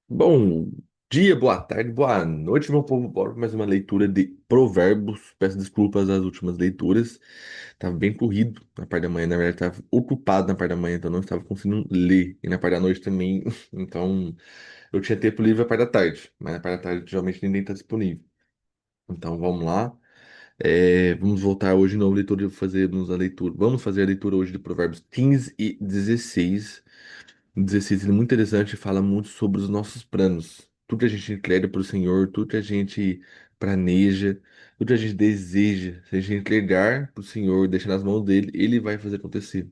Bom dia, boa tarde, boa noite, meu povo. Bora para mais uma leitura de Provérbios. Peço desculpas das últimas leituras. Estava bem corrido na parte da manhã, na verdade, estava ocupado na parte da manhã, então não estava conseguindo ler. E na parte da noite também. Então, eu tinha tempo livre na parte da tarde, mas na parte da tarde geralmente ninguém está disponível. Então, vamos lá. Vamos voltar hoje de novo, leitura, fazermos a leitura. Vamos fazer a leitura hoje de Provérbios 15 e 16. O 16 ele é muito interessante e fala muito sobre os nossos planos. Tudo que a gente entrega para o Senhor, tudo que a gente planeja, tudo que a gente deseja. Se a gente entregar para o Senhor, deixar nas mãos dele, ele vai fazer acontecer.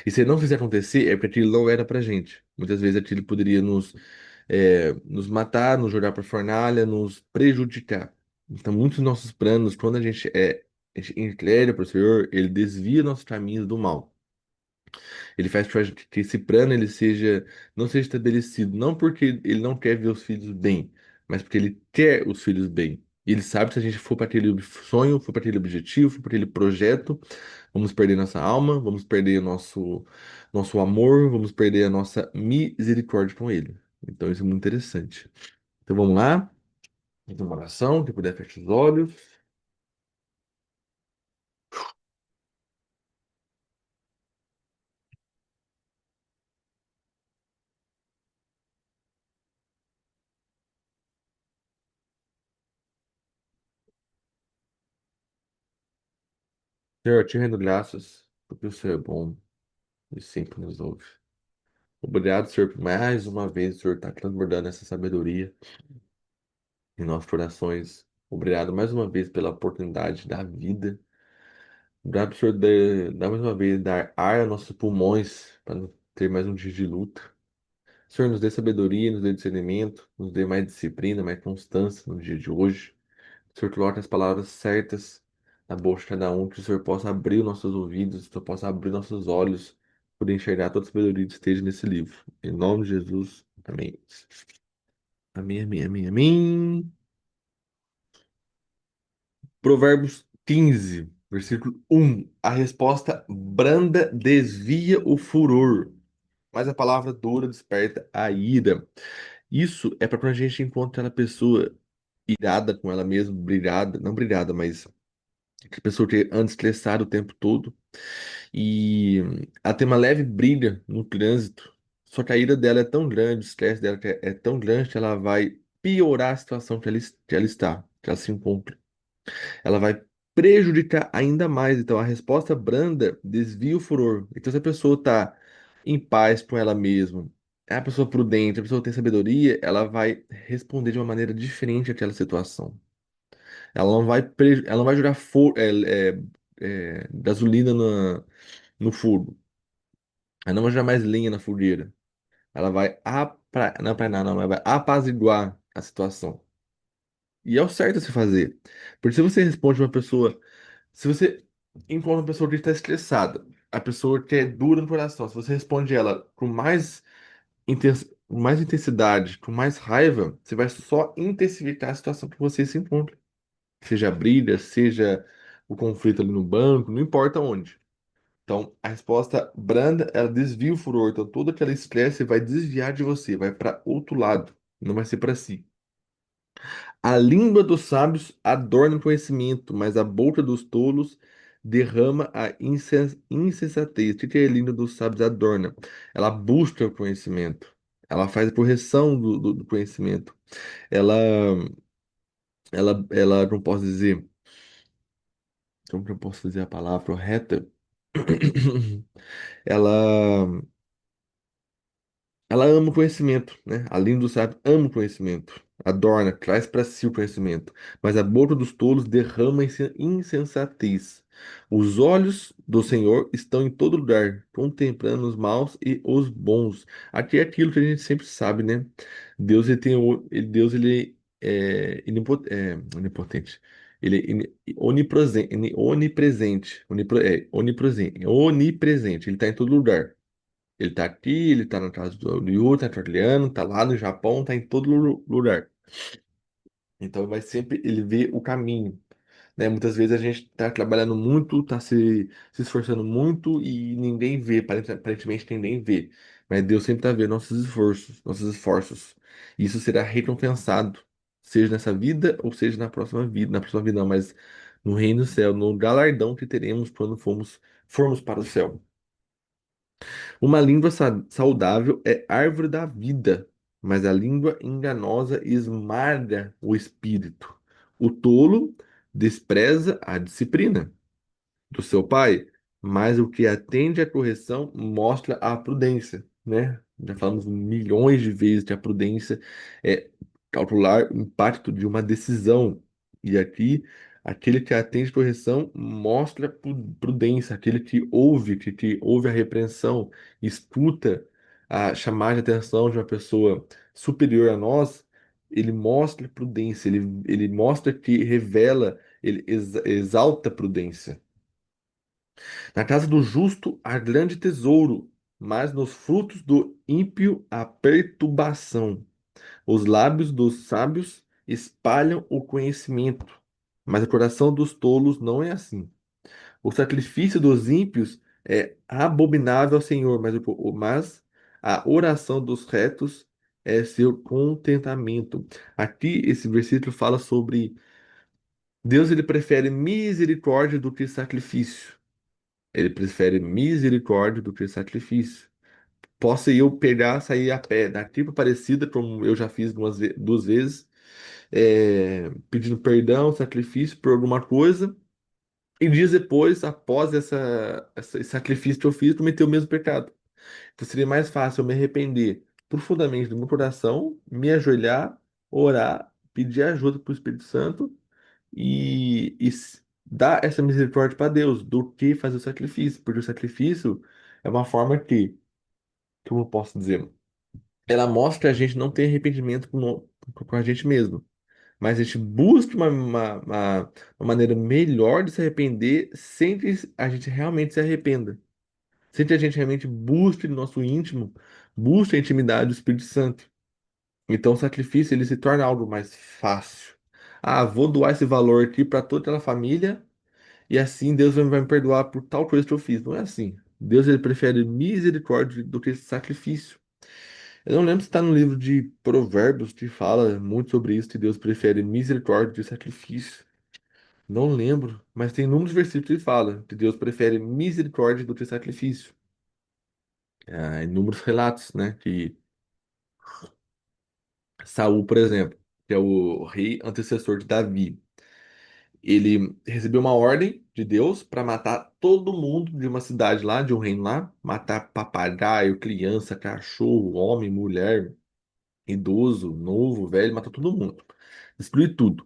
E se ele não fizer acontecer, é porque aquilo não era pra gente. Muitas vezes aquilo poderia nos matar, nos jogar para fornalha, nos prejudicar. Então, muitos dos nossos planos, quando a gente entrega para o Senhor, ele desvia nossos caminhos do mal. Ele faz que esse plano ele seja, não seja estabelecido, não porque ele não quer ver os filhos bem, mas porque ele quer os filhos bem. E ele sabe que se a gente for para aquele sonho, for para aquele objetivo, for para aquele projeto, vamos perder nossa alma, vamos perder nosso amor, vamos perder a nossa misericórdia com ele. Então isso é muito interessante. Então vamos lá, fazer uma oração, quem puder fecha os olhos. Senhor, eu te rendo graças, porque o Senhor é bom e sempre nos ouve. Obrigado, Senhor, por mais uma vez o Senhor está transbordando essa sabedoria em nossos corações. Obrigado mais uma vez pela oportunidade da vida. Obrigado, Senhor, dar mais uma vez dar ar aos nossos pulmões para não ter mais um dia de luta. Senhor, nos dê sabedoria, nos dê discernimento, nos dê mais disciplina, mais constância no dia de hoje. Senhor, coloque as palavras certas na boca de cada um, que o Senhor possa abrir os nossos ouvidos, que o Senhor possa abrir nossos olhos, poder enxergar toda a sabedoria que esteja nesse livro. Em nome de Jesus, amém. Amém, amém, amém, amém. Provérbios 15, versículo 1. A resposta branda desvia o furor, mas a palavra dura desperta a ira. Isso é para quando a gente encontra aquela pessoa irada com ela mesma, brigada, não brigada, mas que a pessoa que anda estressada o tempo todo e ela tem uma leve briga no trânsito. Só que a ira dela é tão grande, o estresse dela é tão grande que ela vai piorar a situação que ela está, que ela se encontra. Ela vai prejudicar ainda mais. Então, a resposta branda desvia o furor. Então, se a pessoa está em paz com ela mesma, é a pessoa prudente, a pessoa que tem sabedoria, ela vai responder de uma maneira diferente àquela situação. Ela não vai jogar gasolina no fogo. Ela não vai jogar mais lenha na fogueira. Ela vai ela vai apaziguar a situação. E é o certo a se fazer. Porque se você responde uma pessoa, se você encontra uma pessoa que está estressada, a pessoa que é dura no coração, se você responde ela com mais intensidade, com mais raiva, você vai só intensificar a situação que você se encontra. Seja a briga, seja o conflito ali no banco, não importa onde. Então, a resposta branda, ela desvia o furor. Então, todo aquele estresse vai desviar de você, vai para outro lado, não vai ser para si. A língua dos sábios adorna o conhecimento, mas a boca dos tolos derrama a insensatez. O que é a língua dos sábios adorna? Ela busca o conhecimento. Ela faz a correção do conhecimento. Ela, como posso dizer, como que eu posso dizer a palavra correta? Ela Ela ama o conhecimento, né? A língua do sábio ama o conhecimento, adorna, traz para si o conhecimento, mas a boca dos tolos derrama insensatez. Os olhos do Senhor estão em todo lugar, contemplando os maus e os bons. Aqui é aquilo que a gente sempre sabe, né? Deus ele tem Deus ele é, onipotente. Ele é onipresente. Ele está em todo lugar. Ele tá aqui, ele tá na casa do Ryu, tá trabalhando, tá lá no Japão, tá em todo lugar. Então vai sempre, ele vê o caminho, né? Muitas vezes a gente tá trabalhando muito, tá se esforçando muito e ninguém vê, aparentemente ninguém vê. Mas Deus sempre está vendo nossos esforços, nossos esforços. E isso será recompensado, seja nessa vida ou seja na próxima vida não, mas no reino do céu, no galardão que teremos quando formos para o céu. Uma língua saudável é árvore da vida, mas a língua enganosa esmaga o espírito. O tolo despreza a disciplina do seu pai, mas o que atende à correção mostra a prudência, né? Já falamos milhões de vezes que a prudência é calcular o impacto de uma decisão. E aqui, aquele que atende à correção mostra prudência, aquele que ouve a repreensão, escuta a chamada de atenção de uma pessoa superior a nós, ele mostra prudência, ele mostra que revela, ele exalta a prudência. Na casa do justo há grande tesouro, mas nos frutos do ímpio há perturbação. Os lábios dos sábios espalham o conhecimento, mas o coração dos tolos não é assim. O sacrifício dos ímpios é abominável ao Senhor, mas a oração dos retos é seu contentamento. Aqui esse versículo fala sobre Deus, ele prefere misericórdia do que sacrifício. Ele prefere misericórdia do que sacrifício. Posso eu pegar, sair a pé, da tripa parecida, como eu já fiz duas vezes, pedindo perdão, sacrifício por alguma coisa, e dias depois, após esse sacrifício que eu fiz, cometer o mesmo pecado. Então seria mais fácil eu me arrepender profundamente do meu coração, me ajoelhar, orar, pedir ajuda para o Espírito Santo dar essa misericórdia para Deus do que fazer o sacrifício, porque o sacrifício é uma forma como eu posso dizer, ela mostra que a gente não tem arrependimento com a gente mesmo, mas a gente busca uma maneira melhor de se arrepender sem que a gente realmente se arrependa, sem que a gente realmente busque no nosso íntimo, busque a intimidade do Espírito Santo. Então o sacrifício ele se torna algo mais fácil. Ah, vou doar esse valor aqui para toda aquela família. E assim Deus vai me perdoar por tal coisa que eu fiz. Não é assim. Deus ele prefere misericórdia do que sacrifício. Eu não lembro se está no livro de Provérbios que fala muito sobre isso, que Deus prefere misericórdia de sacrifício. Não lembro, mas tem inúmeros versículos que fala que Deus prefere misericórdia do que sacrifício. Inúmeros relatos, né? Que Saul, por exemplo, que é o rei antecessor de Davi. Ele recebeu uma ordem de Deus para matar todo mundo de uma cidade lá, de um reino lá, matar papagaio, criança, cachorro, homem, mulher, idoso, novo, velho, matar todo mundo, destruir tudo.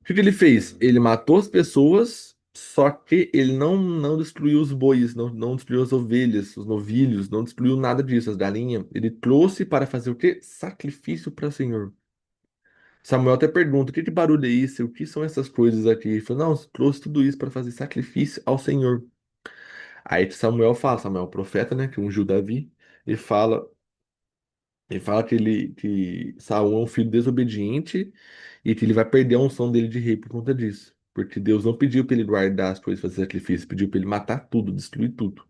O que que ele fez? Ele matou as pessoas, só que ele não destruiu os bois, não destruiu as ovelhas, os novilhos, não destruiu nada disso, as galinhas. Ele trouxe para fazer o quê? Sacrifício para o Senhor. Samuel até pergunta: o que barulho é esse? O que são essas coisas aqui? Ele falou: não, eu trouxe tudo isso para fazer sacrifício ao Senhor. Aí Samuel fala, Samuel, é o profeta, né, que ungiu Davi, ele fala, ele fala que Saul é um filho desobediente e que ele vai perder a unção dele de rei por conta disso. Porque Deus não pediu para ele guardar as coisas para fazer sacrifício, pediu para ele matar tudo, destruir tudo.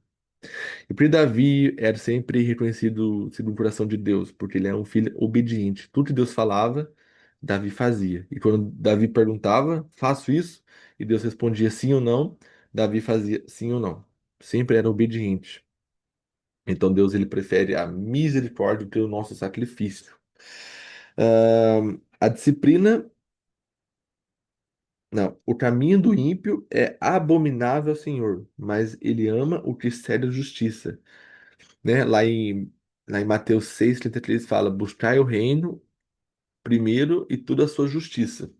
E por Davi era sempre reconhecido segundo o coração de Deus, porque ele é um filho obediente. Tudo que Deus falava, Davi fazia. E quando Davi perguntava, faço isso? E Deus respondia sim ou não, Davi fazia sim ou não. Sempre era obediente. Então Deus ele prefere a misericórdia do que o nosso sacrifício. A disciplina, não, o caminho do ímpio é abominável ao Senhor, mas ele ama o que segue a justiça, né? Lá em Mateus 6,33 fala: buscai o reino primeiro e toda a sua justiça,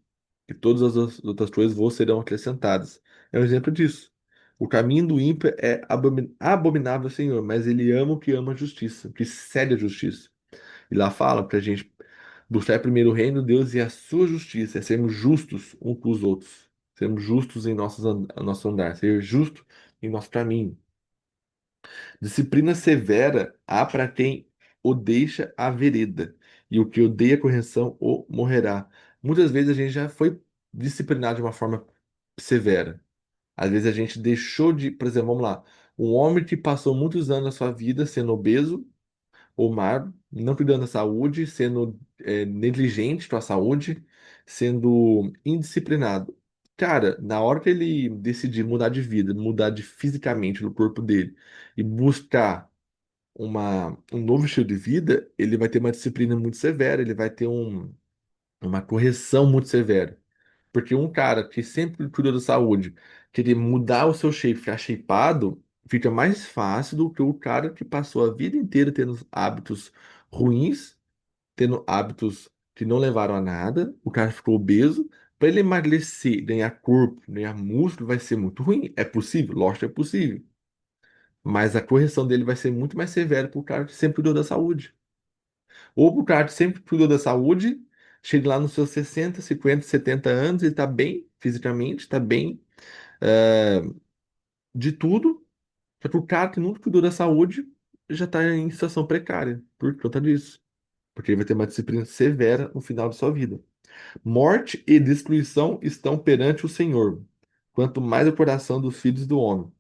e todas as outras coisas vos serão acrescentadas. É um exemplo disso. O caminho do ímpio é abominável ao Senhor, mas ele ama o que ama a justiça, o que segue a justiça. E lá fala pra gente buscar primeiro o reino de Deus e a sua justiça, é sermos justos uns com os outros, sermos justos em nosso andar, ser justo em nosso caminho. Disciplina severa há para quem o deixa à vereda, e o que odeia a correção o morrerá. Muitas vezes a gente já foi disciplinado de uma forma severa. Às vezes a gente deixou de, por exemplo, vamos lá, um homem que passou muitos anos da sua vida sendo obeso, ou magro, não cuidando da saúde, sendo negligente com a saúde, sendo indisciplinado. Cara, na hora que ele decidir mudar de vida, mudar de fisicamente no corpo dele e buscar um novo estilo de vida, ele vai ter uma disciplina muito severa, ele vai ter uma correção muito severa. Porque um cara que sempre cuidou da saúde, querer mudar o seu shape, ficar shapeado, fica mais fácil do que o cara que passou a vida inteira tendo hábitos ruins, tendo hábitos que não levaram a nada, o cara ficou obeso. Para ele emagrecer, ganhar corpo, ganhar músculo, vai ser muito ruim. É possível? Lógico que é possível. Mas a correção dele vai ser muito mais severa para o cara que sempre cuidou da saúde. Ou pro cara que sempre cuidou da saúde, chega lá nos seus 60, 50, 70 anos, ele tá bem fisicamente, tá bem é, de tudo. Só que o cara que nunca cuidou da saúde já tá em situação precária por conta disso. Porque ele vai ter uma disciplina severa no final de sua vida. Morte e destruição estão perante o Senhor, quanto mais o coração dos filhos do homem.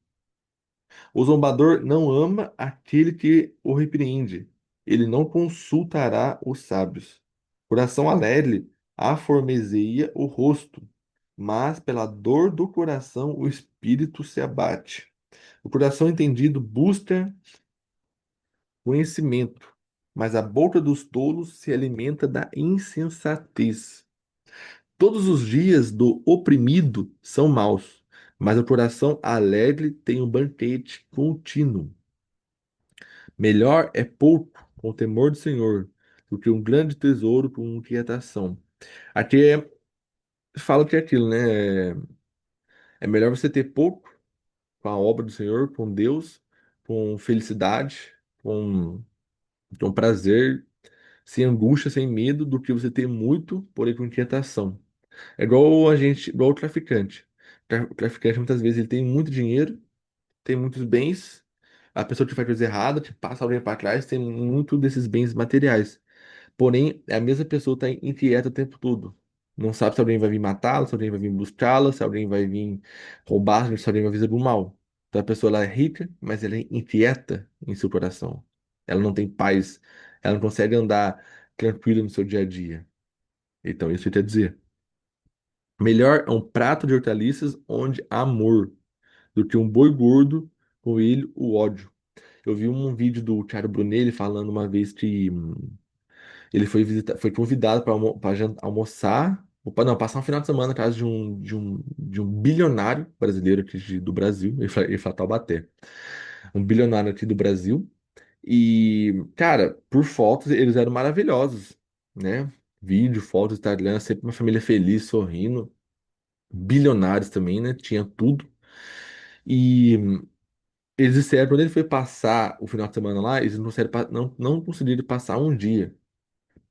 O zombador não ama aquele que o repreende. Ele não consultará os sábios. Coração alegre aformeseia o rosto, mas pela dor do coração o espírito se abate. O coração entendido busca conhecimento, mas a boca dos tolos se alimenta da insensatez. Todos os dias do oprimido são maus, mas o coração alegre tem um banquete contínuo. Melhor é pouco com o temor do Senhor do que um grande tesouro com inquietação. Aqui fala que é aquilo, né? É melhor você ter pouco com a obra do Senhor, com Deus, com felicidade, com, com prazer, sem angústia, sem medo, do que você ter muito, porém com inquietação. É igual a gente, igual o traficante. O traficante muitas vezes ele tem muito dinheiro, tem muitos bens. A pessoa que faz coisa errada, que passa alguém para trás, tem muito desses bens materiais. Porém, a mesma pessoa está inquieta o tempo todo. Não sabe se alguém vai vir matá-la, se alguém vai vir buscá-la, se alguém vai vir roubar, se alguém vai fazer algum mal. Então a pessoa ela é rica, mas ela é inquieta em seu coração. Ela não tem paz, ela não consegue andar tranquila no seu dia a dia. Então, isso quer dizer, melhor é um prato de hortaliças onde há amor, do que um boi gordo com ele o ódio. Eu vi um vídeo do Thiago Brunelli falando uma vez que ele foi visitar, foi convidado para almoçar, opa, não, passar um final de semana na casa de um bilionário brasileiro aqui do Brasil, ele fala Taubaté, um bilionário aqui do Brasil. E, cara, por fotos eles eram maravilhosos, né? Vídeo, fotos, Instagram, sempre uma família feliz, sorrindo. Bilionários também, né? Tinha tudo. E eles disseram, quando ele foi passar o final de semana lá, eles não, conseguiram não conseguiram passar um dia.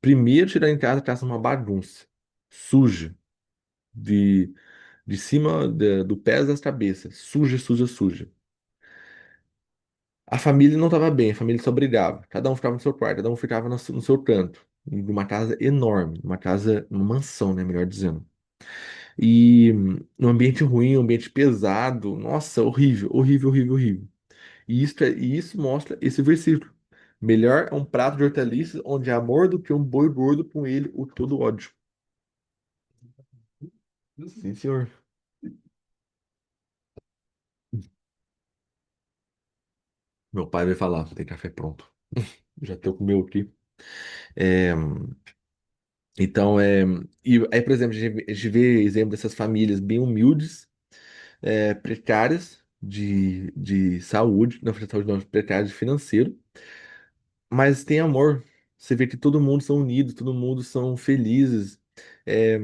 Primeiro chegar em casa, a casa é uma bagunça, suja, de, de cima do pés das cabeças, suja, suja, suja. A família não estava bem, a família só brigava. Cada um ficava no seu quarto, cada um ficava no seu canto. Numa casa enorme, uma casa, uma mansão, né, melhor dizendo. E um ambiente ruim, um ambiente pesado, nossa, horrível, horrível, horrível, horrível. E isso mostra esse versículo. Melhor é um prato de hortaliças onde há amor do que um boi gordo com ele o todo ódio. Sim, senhor. Meu pai vai falar, tem café pronto. Já tô com o meu aqui. É, então, e aí, por exemplo, a gente vê exemplo dessas famílias bem humildes, precárias de saúde, não de saúde, não, precárias de financeiro, mas tem amor. Você vê que todo mundo são unidos, todo mundo são felizes. É,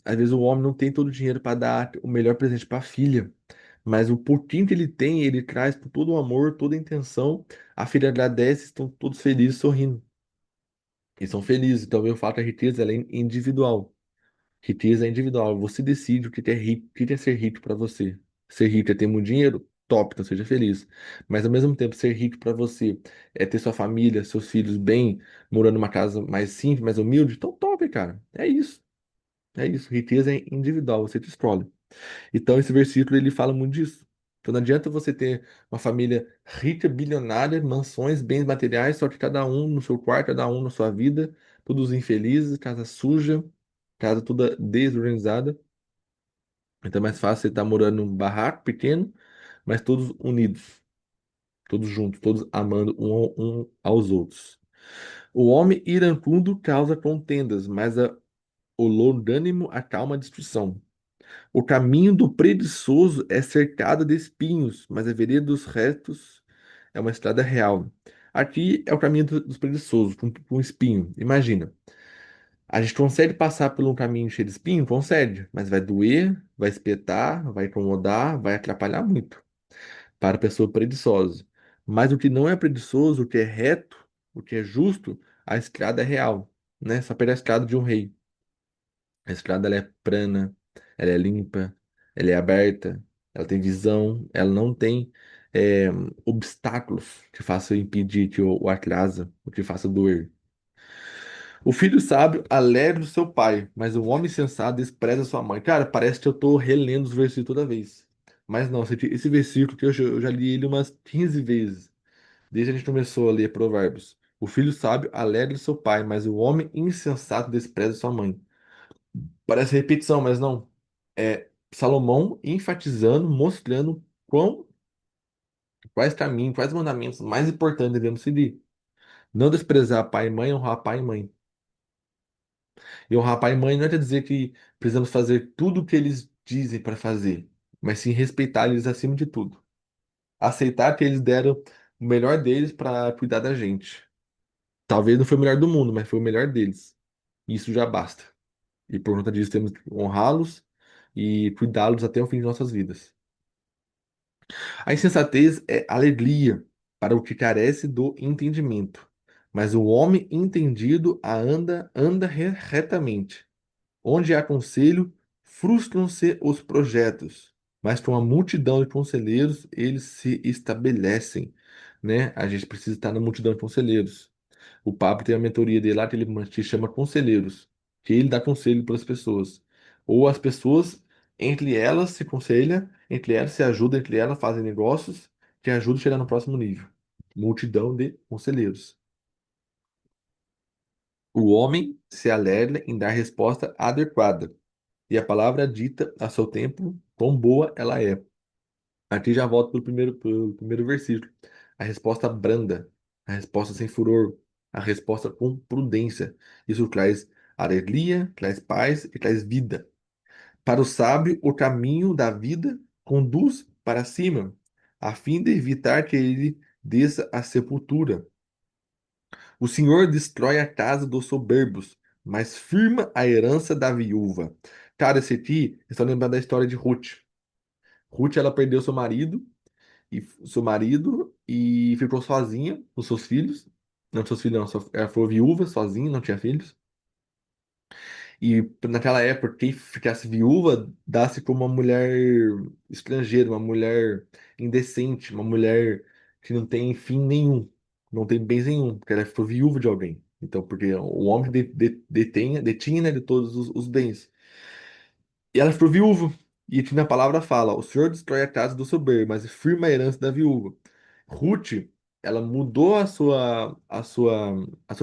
às vezes o homem não tem todo o dinheiro para dar o melhor presente para a filha, mas o pouquinho que ele tem, ele traz com todo o amor, toda a intenção. A filha agradece, estão todos felizes, sorrindo. E são felizes. Então, eu falo que a riqueza ela é individual. Riqueza é individual. Você decide o que é rico, o que é ser rico para você. Ser rico é ter muito dinheiro? Top, então seja feliz. Mas ao mesmo tempo, ser rico para você é ter sua família, seus filhos bem, morando numa casa mais simples, mais humilde? Então, top, cara. É isso. É isso. Riqueza é individual, você te escolhe. Então, esse versículo ele fala muito disso. Então não adianta você ter uma família rica, bilionária, mansões, bens materiais, só que cada um no seu quarto, cada um na sua vida, todos infelizes, casa suja, casa toda desorganizada. Então é mais fácil você estar morando num barraco pequeno, mas todos unidos, todos juntos, todos amando um aos outros. O homem iracundo causa contendas, mas o longânimo acalma a destruição. O caminho do preguiçoso é cercado de espinhos, mas a vereda dos retos é uma estrada real. Aqui é o caminho dos preguiçosos, com espinho. Imagina, a gente consegue passar por um caminho cheio de espinho? Consegue, mas vai doer, vai espetar, vai incomodar, vai atrapalhar muito para a pessoa preguiçosa. Mas o que não é preguiçoso, o que é reto, o que é justo, a estrada é real, né? Só pega a estrada de um rei. A estrada ela é plana, ela é limpa, ela é aberta, ela tem visão, ela não tem é, obstáculos que façam impedir que o atrasa, o que faça doer. O filho sábio alegra o seu pai, mas o homem sensato despreza sua mãe. Cara, parece que eu tô relendo os versículos toda vez. Mas não, esse versículo que eu já li ele umas 15 vezes, desde que a gente começou a ler Provérbios. O filho sábio alegra o seu pai, mas o homem insensato despreza sua mãe. Parece repetição, mas não. É Salomão enfatizando, mostrando quais caminhos, quais mandamentos mais importantes devemos seguir. Não desprezar pai e mãe, honrar pai e mãe. E honrar pai e mãe não quer dizer que precisamos fazer tudo o que eles dizem para fazer, mas sim respeitar eles acima de tudo. Aceitar que eles deram o melhor deles para cuidar da gente. Talvez não foi o melhor do mundo, mas foi o melhor deles. Isso já basta. E por conta disso temos que honrá-los e cuidá-los até o fim de nossas vidas. A insensatez é alegria para o que carece do entendimento, mas o homem entendido anda retamente. Onde há conselho, frustram-se os projetos, mas com a multidão de conselheiros eles se estabelecem, né? A gente precisa estar na multidão de conselheiros. O Papa tem a mentoria dele lá que chama conselheiros, que ele dá conselho para as pessoas. Ou as pessoas, entre elas, se aconselham, entre elas se ajudam, entre elas fazem negócios que ajudam a chegar no próximo nível. Multidão de conselheiros. O homem se alegra em dar resposta adequada, e a palavra dita a seu tempo, quão boa ela é. Aqui já volto pelo primeiro versículo. A resposta branda, a resposta sem furor, a resposta com prudência. Isso traz alegria, traz paz e traz vida. Para o sábio, o caminho da vida conduz para cima, a fim de evitar que ele desça à sepultura. O Senhor destrói a casa dos soberbos, mas firma a herança da viúva. Cara, esse aqui, eu estou lembrando da história de Ruth. Ruth, ela perdeu seu marido e ficou sozinha com seus filhos. Não, seus filhos não, ela foi viúva, sozinha, não tinha filhos. E naquela época, quem ficasse viúva, dá-se como uma mulher estrangeira, uma mulher indecente, uma mulher que não tem fim nenhum, não tem bens nenhum, porque ela foi viúva de alguém. Então, porque o homem detinha, né, de todos os bens. E ela ficou viúva. E aqui na palavra fala: o Senhor destrói a casa do soberbo, mas firma a herança da viúva. Ruth, ela mudou a sua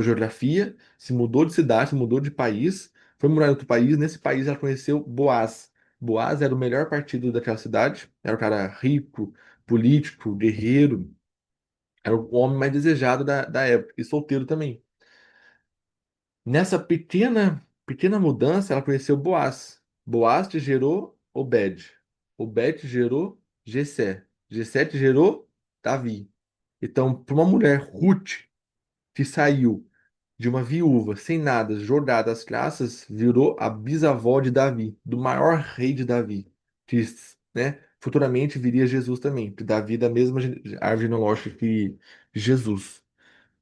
geografia, se mudou de cidade, se mudou de país, foi morar em outro país. Nesse país ela conheceu Boaz. Boaz era o melhor partido daquela cidade, era o cara rico, político, guerreiro, era o homem mais desejado da época, e solteiro também. Nessa pequena mudança, ela conheceu Boaz. Boaz te gerou Obed. Obed te gerou Jessé. Jessé te gerou Davi. Então, para uma mulher, Ruth, que saiu de uma viúva sem nada, jogada às traças, virou a bisavó de Davi, do maior rei de Davi, que, né, futuramente viria Jesus também, porque Davi é da mesma árvore genealógica que Jesus.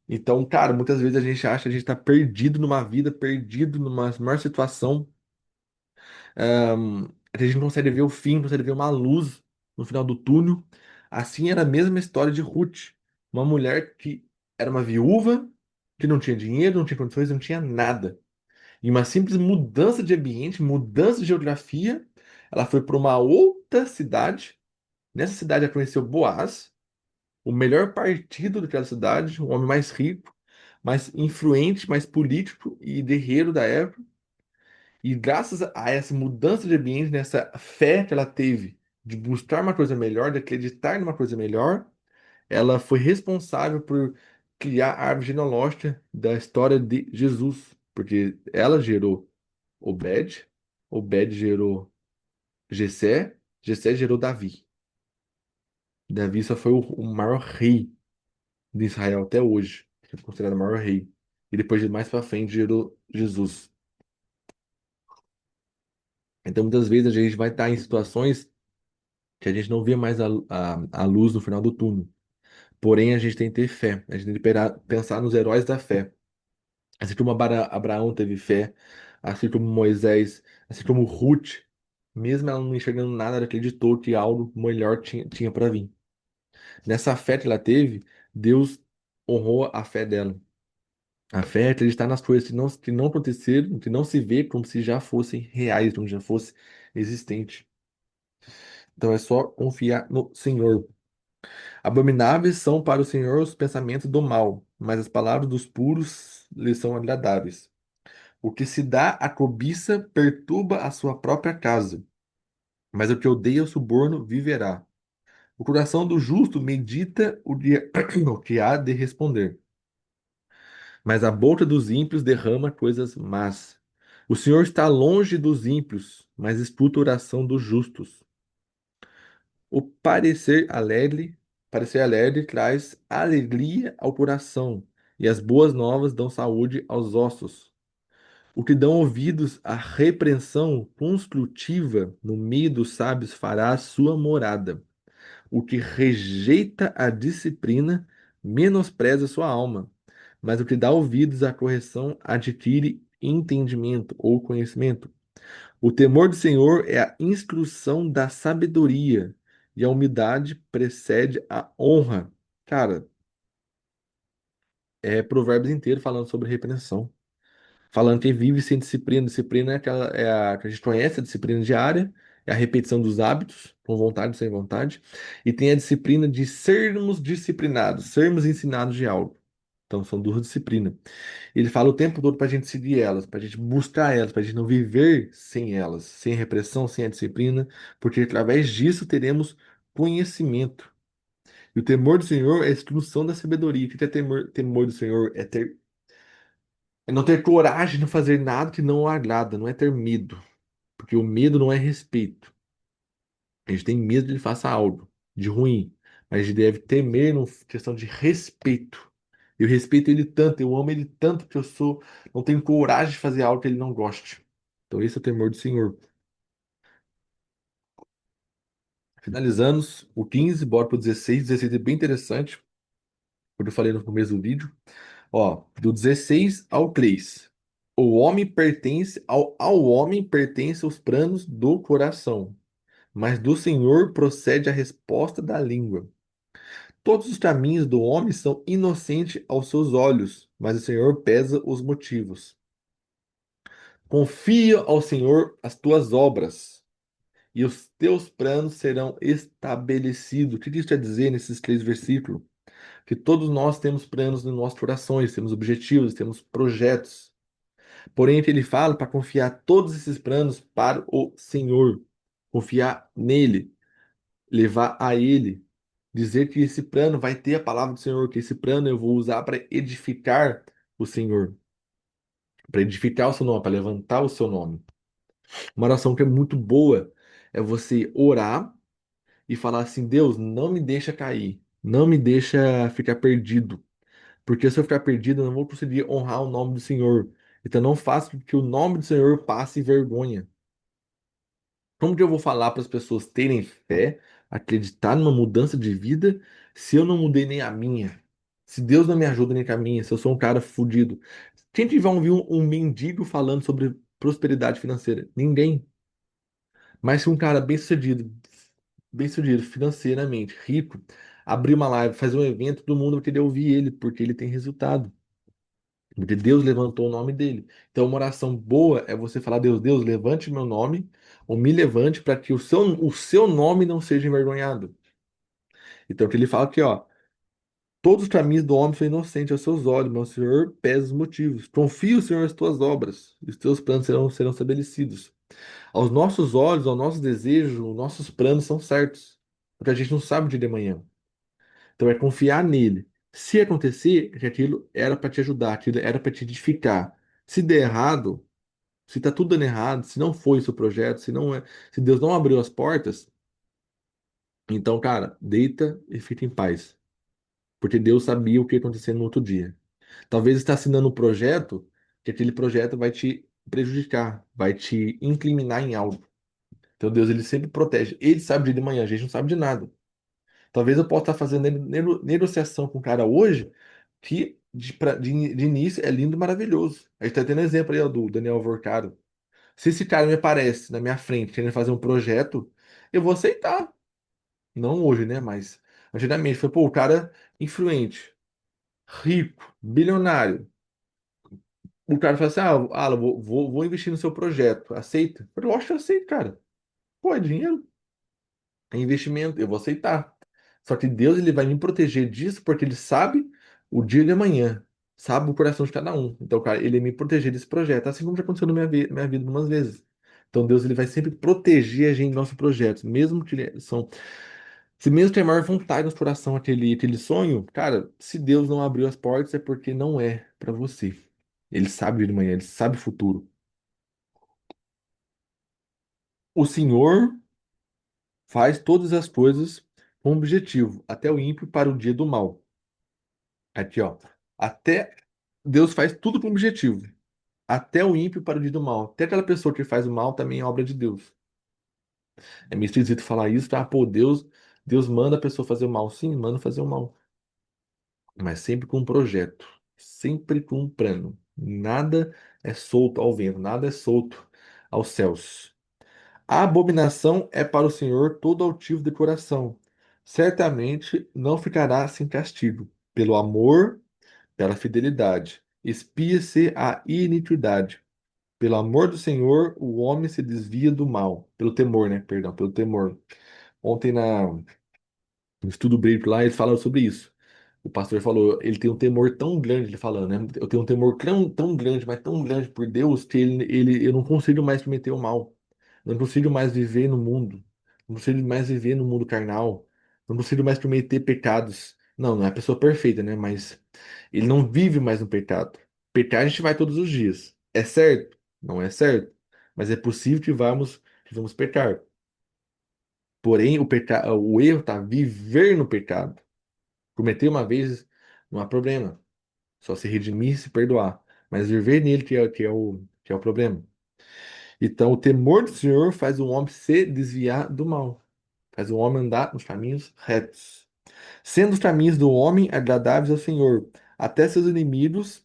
Então, cara, muitas vezes a gente acha que a gente tá perdido numa vida, perdido numa maior situação, que a gente não consegue ver o fim, não consegue ver uma luz no final do túnel. Assim era a mesma história de Ruth, uma mulher que era uma viúva, que não tinha dinheiro, não tinha condições, não tinha nada. E uma simples mudança de ambiente, mudança de geografia, ela foi para uma outra cidade, Nessa cidade ela conheceu Boaz, o melhor partido daquela cidade, o homem mais rico, mais influente, mais político e guerreiro da época. E graças a essa mudança de ambiente, nessa fé que ela teve de buscar uma coisa melhor, de acreditar numa coisa melhor, ela foi responsável por criar a árvore genealógica da história de Jesus, porque ela gerou Obed, Obed gerou Jessé, Jessé gerou Davi. Davi só foi o maior rei de Israel até hoje, que é considerado o maior rei. E depois, de mais pra frente, gerou Jesus. Então, muitas vezes a gente vai estar em situações que a gente não vê mais a luz no final do túnel. Porém, a gente tem que ter fé. A gente tem que pensar nos heróis da fé. Assim como Abraão teve fé, assim como Moisés, assim como Ruth, mesmo ela não enxergando nada, ela acreditou que algo melhor tinha para vir. Nessa fé que ela teve, Deus honrou a fé dela. A fé é acreditar nas coisas que não aconteceram, que não se vê como se já fossem reais, como já fosse existente. Então é só confiar no Senhor. Abomináveis são para o Senhor os pensamentos do mal, mas as palavras dos puros lhe são agradáveis. O que se dá à cobiça perturba a sua própria casa, mas o que odeia o suborno viverá. O coração do justo medita o que há de responder, mas a boca dos ímpios derrama coisas más. O Senhor está longe dos ímpios, mas escuta a oração dos justos. O parecer alegre traz alegria ao coração, e as boas novas dão saúde aos ossos. O que dão ouvidos à repreensão construtiva no meio dos sábios fará a sua morada. O que rejeita a disciplina menospreza sua alma, mas o que dá ouvidos à correção adquire entendimento ou conhecimento. O temor do Senhor é a instrução da sabedoria, e a humildade precede a honra. Cara, é Provérbios inteiro falando sobre repreensão. Falando que vive sem disciplina. Disciplina é a que a gente conhece, a disciplina diária, é a repetição dos hábitos, com vontade ou sem vontade. E tem a disciplina de sermos disciplinados, sermos ensinados de algo. Então, são duas disciplinas. Ele fala o tempo todo para a gente seguir elas, para a gente buscar elas, para a gente não viver sem elas, sem repressão, sem a disciplina, porque através disso teremos conhecimento. E o temor do Senhor é a instrução da sabedoria. O que é temor do Senhor? É não ter coragem de não fazer nada que não agrada, não é ter medo. Porque o medo não é respeito. A gente tem medo de ele faça algo de ruim. Mas a gente deve temer numa questão de respeito. Eu respeito ele tanto, eu amo ele tanto que não tenho coragem de fazer algo que ele não goste. Então esse é o temor do Senhor. Finalizamos o 15, bora pro 16. 16 é bem interessante, como eu falei no começo do vídeo. Ó, do 16 ao 3. Ao homem pertence os planos do coração, mas do Senhor procede a resposta da língua. Todos os caminhos do homem são inocentes aos seus olhos, mas o Senhor pesa os motivos. Confia ao Senhor as tuas obras, e os teus planos serão estabelecidos. O que isso quer dizer nesses 3 versículos? Que todos nós temos planos nos nossos corações, temos objetivos, temos projetos. Porém, ele fala para confiar todos esses planos para o Senhor, confiar nele, levar a ele, dizer que esse plano vai ter a palavra do Senhor, que esse plano eu vou usar para edificar o Senhor, para edificar o seu nome, para levantar o seu nome. Uma oração que é muito boa é você orar e falar assim: Deus, não me deixa cair, não me deixa ficar perdido, porque se eu ficar perdido, eu não vou conseguir honrar o nome do Senhor. Então não faça com que o nome do Senhor passe vergonha. Como que eu vou falar para as pessoas terem fé, acreditar numa mudança de vida, se eu não mudei nem a minha? Se Deus não me ajuda nem com a minha, se eu sou um cara fudido. Quem que vai ouvir um mendigo falando sobre prosperidade financeira? Ninguém. Mas se um cara bem-sucedido financeiramente, rico, abrir uma live, fazer um evento, todo mundo vai querer ouvir ele, porque ele tem resultado. Porque Deus levantou o nome dele. Então, uma oração boa é você falar: Deus, levante meu nome, ou me levante para que o seu nome não seja envergonhado. Então, que ele fala aqui, ó. Todos os caminhos do homem são inocentes aos seus olhos, mas o Senhor pesa os motivos. Confia, o Senhor, nas tuas obras, e os teus planos serão estabelecidos. Aos nossos olhos, ao nosso desejo, os nossos planos são certos, porque a gente não sabe o dia de amanhã. Então é confiar nele. Se acontecer, é que aquilo era para te ajudar, aquilo era para te edificar. Se der errado, se tá tudo dando errado, se não foi o seu projeto, se não é, se Deus não abriu as portas, então, cara, deita e fica em paz, porque Deus sabia o que ia acontecer no outro dia. Talvez está assinando um projeto que aquele projeto vai te prejudicar, vai te incriminar em algo. Então Deus, ele sempre protege. Ele sabe o dia de manhã, a gente não sabe de nada. Talvez eu possa estar fazendo negociação com o cara hoje que de início é lindo e maravilhoso. A gente está tendo exemplo aí ó, do Daniel Vorcaro. Se esse cara me aparece na minha frente querendo fazer um projeto, eu vou aceitar. Não hoje, né? Mas antigamente foi, pô, o cara influente, rico, bilionário. O cara fala assim: ah, Alan, vou investir no seu projeto. Aceita? Eu falei, lógico que eu aceito, cara. Pô, é dinheiro, é investimento, eu vou aceitar. Só que Deus ele vai me proteger disso porque ele sabe o dia de amanhã, sabe o coração de cada um. Então, cara, ele me proteger desse projeto, assim como já aconteceu na minha vida algumas vezes. Então, Deus ele vai sempre proteger a gente dos nossos projetos, mesmo que são. Se mesmo tem a maior vontade no coração aquele sonho, cara, se Deus não abriu as portas é porque não é para você. Ele sabe o dia de manhã, ele sabe o futuro. O Senhor faz todas as coisas com objetivo, até o ímpio para o dia do mal. Aqui, ó. Até Deus faz tudo com objetivo, até o ímpio para o dia do mal. Até aquela pessoa que faz o mal também é obra de Deus. É meio esquisito falar isso, tá? Pô, Deus manda a pessoa fazer o mal. Sim, manda fazer o mal. Mas sempre com um projeto, sempre com um plano. Nada é solto ao vento, nada é solto aos céus. A abominação é para o Senhor todo altivo de coração. Certamente não ficará sem castigo. Pelo amor, pela fidelidade. Espia-se a iniquidade. Pelo amor do Senhor, o homem se desvia do mal. Pelo temor, né? Perdão, pelo temor. Ontem no estudo bíblico lá, eles falaram sobre isso. O pastor falou, ele tem um temor tão grande, ele falando, né? Eu tenho um temor tão grande, mas tão grande por Deus, que eu não consigo mais cometer o mal. Eu não consigo mais viver no mundo. Não consigo mais viver no mundo carnal. Não consigo mais cometer pecados. Não, não é a pessoa perfeita, né? Mas ele não vive mais no pecado. Pecar a gente vai todos os dias. É certo? Não é certo. Mas é possível que vamos pecar. Porém, o erro está viver no pecado. Cometer uma vez não há problema. Só se redimir e se perdoar. Mas viver nele que é o problema. Então, o temor do Senhor faz o homem se desviar do mal. Faz o homem andar nos caminhos retos. Sendo os caminhos do homem agradáveis ao Senhor. Até seus inimigos,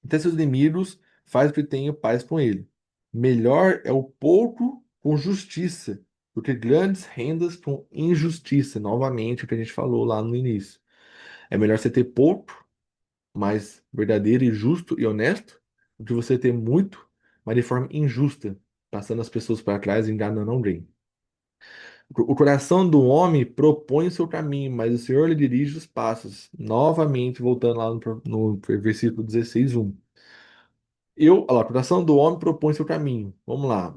até seus inimigos faz que tenha paz com ele. Melhor é o pouco com justiça do que grandes rendas com injustiça. Novamente, o que a gente falou lá no início. É melhor você ter pouco mais verdadeiro e justo e honesto do que você ter muito, mas de forma injusta, passando as pessoas para trás e enganando alguém. O coração do homem propõe o seu caminho, mas o Senhor lhe dirige os passos. Novamente, voltando lá no versículo 16:1. Olha lá, o coração do homem propõe o seu caminho. Vamos lá.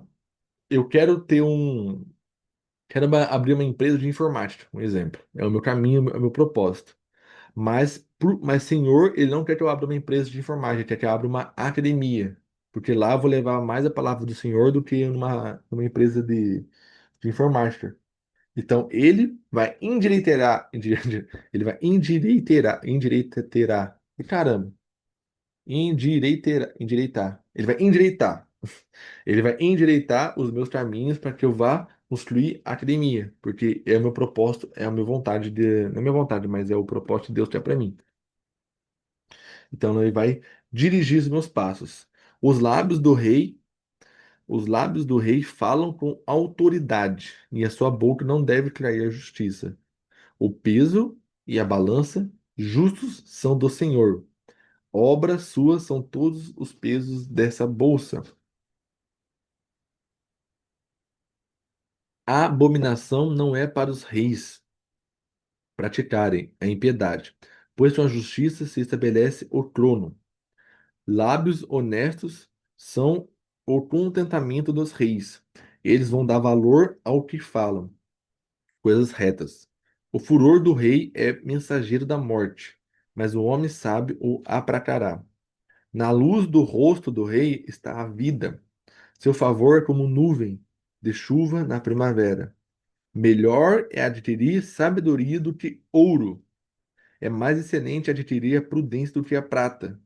Eu quero abrir uma empresa de informática, um exemplo. É o meu caminho, é o meu propósito. Mas Senhor, Ele não quer que eu abra uma empresa de informática, Ele quer que eu abra uma academia. Porque lá eu vou levar mais a palavra do Senhor do que numa empresa de informática. Então Ele vai Ele vai endireitar. E caramba, endireitar. Ele vai endireitar. Ele vai endireitar os meus caminhos para que eu vá construir a academia. Porque é o meu propósito, é a minha vontade não é a minha vontade, mas é o propósito que Deus tem para mim. Então ele vai dirigir os meus passos. Os lábios do rei, os lábios do rei falam com autoridade, e a sua boca não deve trair a justiça. O peso e a balança justos são do Senhor. Obras suas são todos os pesos dessa bolsa. A abominação não é para os reis. praticarem a impiedade, pois com a justiça se estabelece o trono. Lábios honestos são o contentamento dos reis. Eles vão dar valor ao que falam, coisas retas. O furor do rei é mensageiro da morte, mas o homem sábio o apracará. Na luz do rosto do rei está a vida. Seu favor é como nuvem de chuva na primavera. Melhor é adquirir sabedoria do que ouro. É mais excelente adquirir a prudência do que a prata.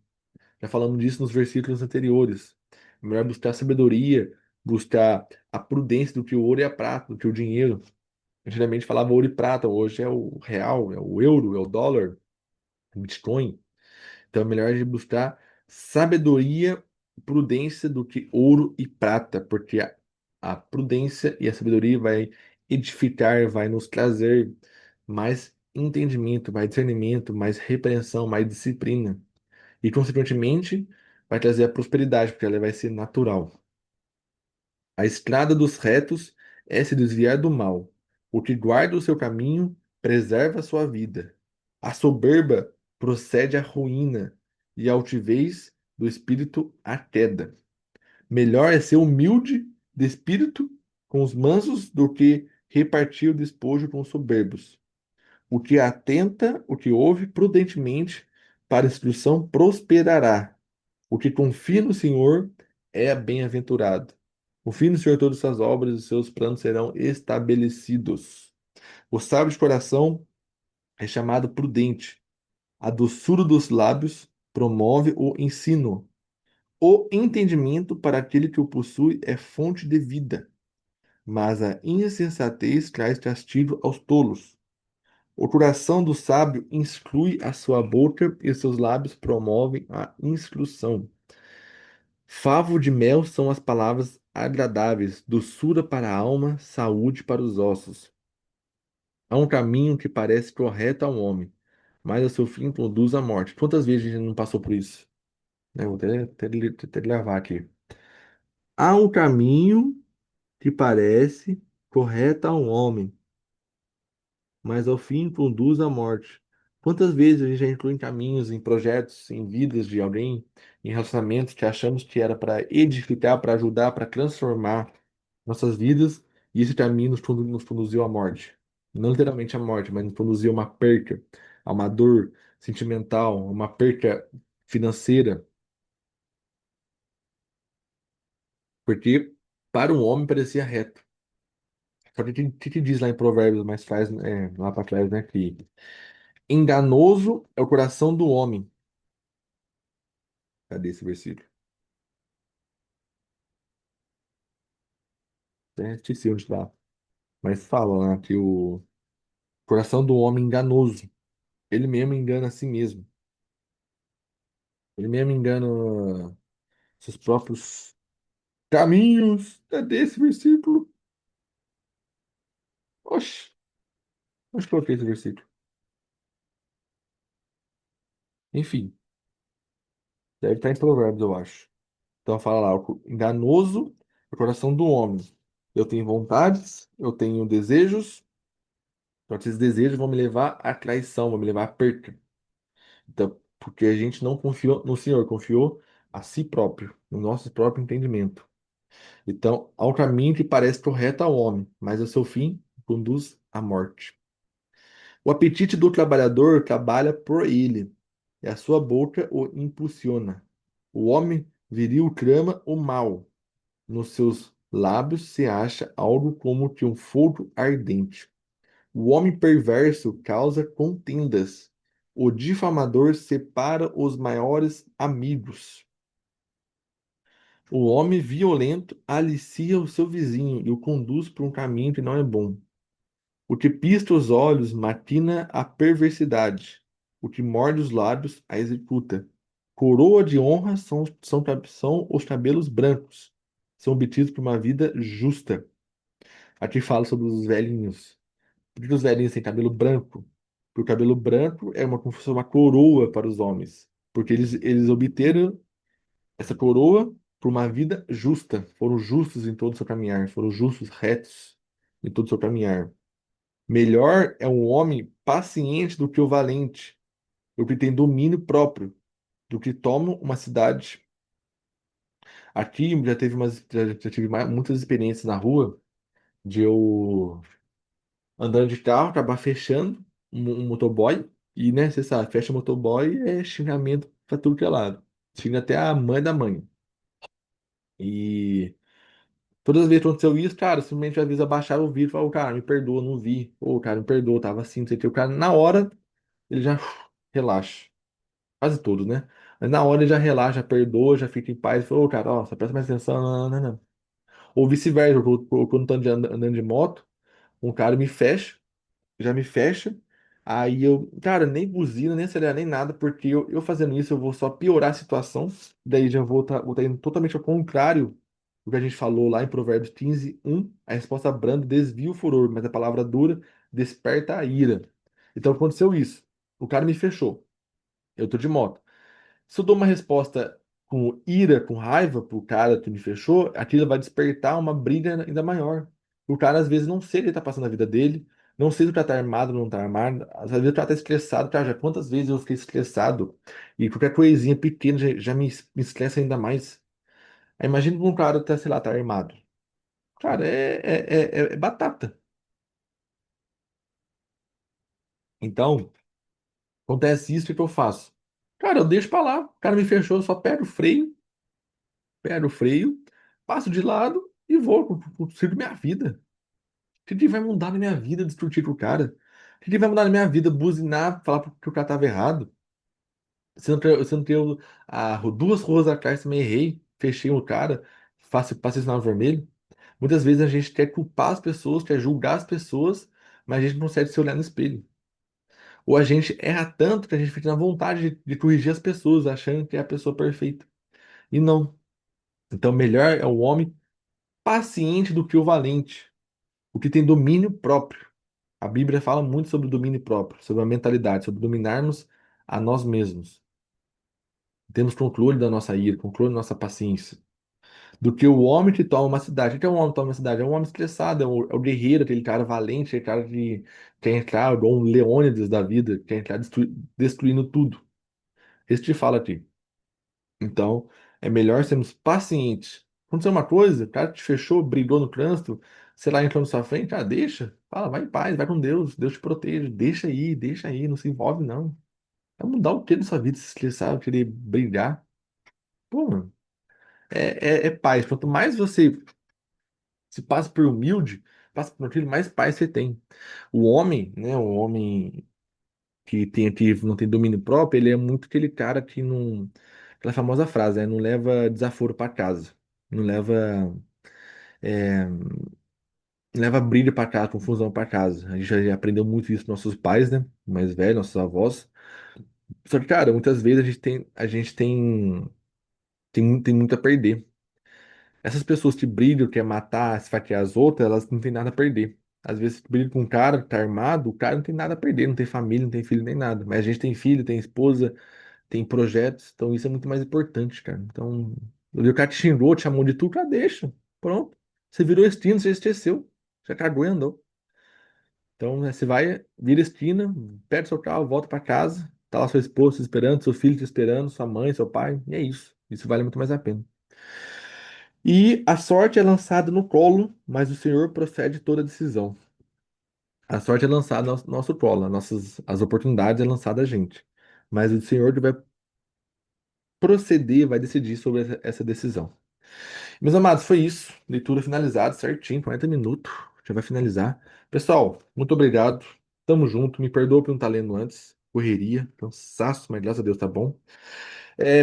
Já falamos disso nos versículos anteriores. É melhor buscar sabedoria, buscar a prudência do que o ouro e a prata, do que o dinheiro. Antigamente falava ouro e prata, hoje é o real, é o euro, é o dólar, o Bitcoin. Então é melhor a gente buscar sabedoria e prudência do que ouro e prata, porque a prudência e a sabedoria vai edificar, vai nos trazer mais entendimento, mais discernimento, mais repreensão, mais disciplina. E, consequentemente, vai trazer a prosperidade, porque ela vai ser natural. A estrada dos retos é se desviar do mal. O que guarda o seu caminho preserva a sua vida. A soberba procede à ruína, e a altivez do espírito à queda. Melhor é ser humilde de espírito com os mansos do que repartir o despojo com os soberbos. O que atenta, o que ouve prudentemente para a instrução prosperará. O que confia no Senhor é bem-aventurado. Confie no Senhor todas as suas obras e os seus planos serão estabelecidos. O sábio de coração é chamado prudente. A doçura dos lábios promove o ensino. O entendimento para aquele que o possui é fonte de vida, mas a insensatez traz castigo aos tolos. O coração do sábio instrui a sua boca e seus lábios promovem a instrução. Favo de mel são as palavras agradáveis, doçura para a alma, saúde para os ossos. Há um caminho que parece correto ao homem, mas o seu fim conduz à morte. Quantas vezes a gente não passou por isso? Vou até gravar aqui. Há um caminho que parece correto ao homem, mas ao fim conduz à morte. Quantas vezes a gente já entrou em caminhos, em projetos, em vidas de alguém, em relacionamentos que achamos que era para edificar, para ajudar, para transformar nossas vidas, e esse caminho nos conduziu à morte. Não literalmente à morte, mas nos conduziu a uma perca, a uma dor sentimental, a uma perca financeira, porque para um homem parecia reto. Só que o que diz lá em Provérbios, mas faz lá para trás, né? Que enganoso é o coração do homem. Cadê esse versículo? Esqueci onde está. Mas fala, né, que o coração do homem é enganoso. Ele mesmo engana a si mesmo. Ele mesmo engana seus próprios caminhos. Cadê esse versículo? Oxe, onde coloquei esse versículo? Enfim, deve estar em Provérbios, eu acho. Então fala lá, o enganoso é o coração do homem. Eu tenho vontades, eu tenho desejos, só que esses desejos vão me levar à traição, vão me levar à perca. Então, porque a gente não confiou no Senhor, confiou a si próprio, no nosso próprio entendimento. Então, ao caminho que parece correto ao homem, mas o seu fim conduz à morte. O apetite do trabalhador trabalha por ele, e a sua boca o impulsiona. O homem viril trama o mal. Nos seus lábios se acha algo como que um fogo ardente. O homem perverso causa contendas. O difamador separa os maiores amigos. O homem violento alicia o seu vizinho e o conduz por um caminho que não é bom. O que pisca os olhos maquina a perversidade. O que morde os lábios a executa. Coroa de honra são os cabelos brancos. São obtidos por uma vida justa. Aqui fala sobre os velhinhos. Por que os velhinhos têm cabelo branco? Porque o cabelo branco é como se fosse uma coroa para os homens. Porque eles obteram essa coroa por uma vida justa. Foram justos em todo o seu caminhar. Foram justos, retos em todo o seu caminhar. Melhor é um homem paciente do que o valente, o que tem domínio próprio, do que toma uma cidade. Aqui já tive muitas experiências na rua de eu andando de carro, acabar fechando um motoboy. E, né, você sabe, fecha motoboy é xingamento pra tudo que é lado. Xinga até a mãe da mãe. E todas as vezes que aconteceu isso, cara, simplesmente às vezes abaixava o vidro e falava, "Ô, cara, me perdoa, não vi. Ô, cara, me perdoa, tava assim, não sei o que. O cara, na hora, ele já relaxa. Quase todos, né? Mas na hora ele já relaxa, perdoa, já fica em paz. Falou, ô, cara, ó, só presta mais atenção, não, não, não. Ou vice-versa, quando eu tô andando de moto, um cara me fecha, já me fecha. Aí eu, cara, nem buzina, nem acelera, nem nada, porque eu fazendo isso eu vou só piorar a situação. Daí já vou tá indo totalmente ao contrário do que a gente falou lá em Provérbios 15:1. A resposta branda desvia o furor, mas a palavra dura desperta a ira. Então aconteceu isso. O cara me fechou. Eu tô de moto. Se eu dou uma resposta com ira, com raiva pro cara que me fechou, aquilo vai despertar uma briga ainda maior. O cara, às vezes, não sei o que ele tá passando na vida dele, não sei se o cara tá armado ou não tá armado, às vezes o cara tá estressado. Cara, já quantas vezes eu fiquei estressado e qualquer coisinha pequena já me estressa ainda mais. Aí imagina um cara tá, sei lá, tá armado. Cara, é batata. Então, acontece isso, o que que eu faço? Cara, eu deixo pra lá. O cara me fechou, eu só pego o freio, passo de lado e vou, sigo minha vida. O que que vai mudar na minha vida discutir com o cara? O que que vai mudar na minha vida buzinar, falar que o cara tava errado? Se não tenho duas ruas atrás também errei, fechei o cara, passei sinal vermelho. Muitas vezes a gente quer culpar as pessoas, quer julgar as pessoas, mas a gente não consegue se olhar no espelho. Ou a gente erra tanto que a gente fica na vontade de corrigir as pessoas, achando que é a pessoa perfeita. E não. Então, melhor é o homem paciente do que o valente, o que tem domínio próprio. A Bíblia fala muito sobre o domínio próprio, sobre a mentalidade, sobre dominarmos a nós mesmos. Temos controle da nossa ira, controle da nossa paciência. Do que o homem que toma uma cidade. O que é um homem que toma uma cidade? É um homem estressado, é o guerreiro, aquele cara valente, aquele cara que quer entrar, igual um Leônidas da vida, quer entrar destruindo tudo. Esse te fala aqui. Então, é melhor sermos pacientes. Aconteceu uma coisa, o cara te fechou, brigou no trânsito, sei lá, entrou na sua frente, ah, deixa, fala, vai em paz, vai com Deus, Deus te protege, deixa aí, não se envolve não. Vai mudar o que na sua vida, se estressar, querer brigar. Pô, mano, é paz. Quanto mais você se passa por humilde, passa por aquilo, mais paz você tem. O homem, né, o homem que não tem domínio próprio, ele é muito aquele cara que não. Aquela famosa frase, né? Não leva desaforo para casa. Não leva, é, não leva brilho para casa, confusão para casa. A gente já aprendeu muito isso com nossos pais, né? Mais velhos, nossos avós. Só que, cara, muitas vezes a gente tem muito a perder. Essas pessoas que brigam, quer matar, esfaquear as outras, elas não têm nada a perder. Às vezes, briga com um cara que tá armado, o cara não tem nada a perder, não tem família, não tem filho nem nada. Mas a gente tem filho, tem esposa, tem projetos, então isso é muito mais importante, cara. Então, o cara te xingou, te chamou de tu, cara, deixa. Pronto. Você virou esquina, você esqueceu. Você cagou e andou. Então, né, você vai, vira esquina, pega seu carro, volta pra casa, tá lá sua esposa te esperando, seu filho te esperando, sua mãe, seu pai, e é isso. Isso vale muito mais a pena. E a sorte é lançada no colo, mas o Senhor procede toda decisão. A sorte é lançada no nosso colo, as oportunidades é lançada a gente. Mas o Senhor que vai proceder, vai decidir sobre essa decisão. Meus amados, foi isso. Leitura finalizada, certinho, 40 minutos. Já vai finalizar. Pessoal, muito obrigado. Tamo junto. Me perdoa por não estar lendo antes. Correria, cansaço, mas graças a Deus tá bom.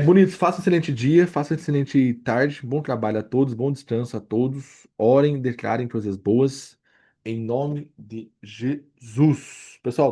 Bonitos, faça um excelente dia, faça uma excelente tarde. Bom trabalho a todos, bom descanso a todos. Orem, declarem coisas boas. Em nome de Jesus. Pessoal,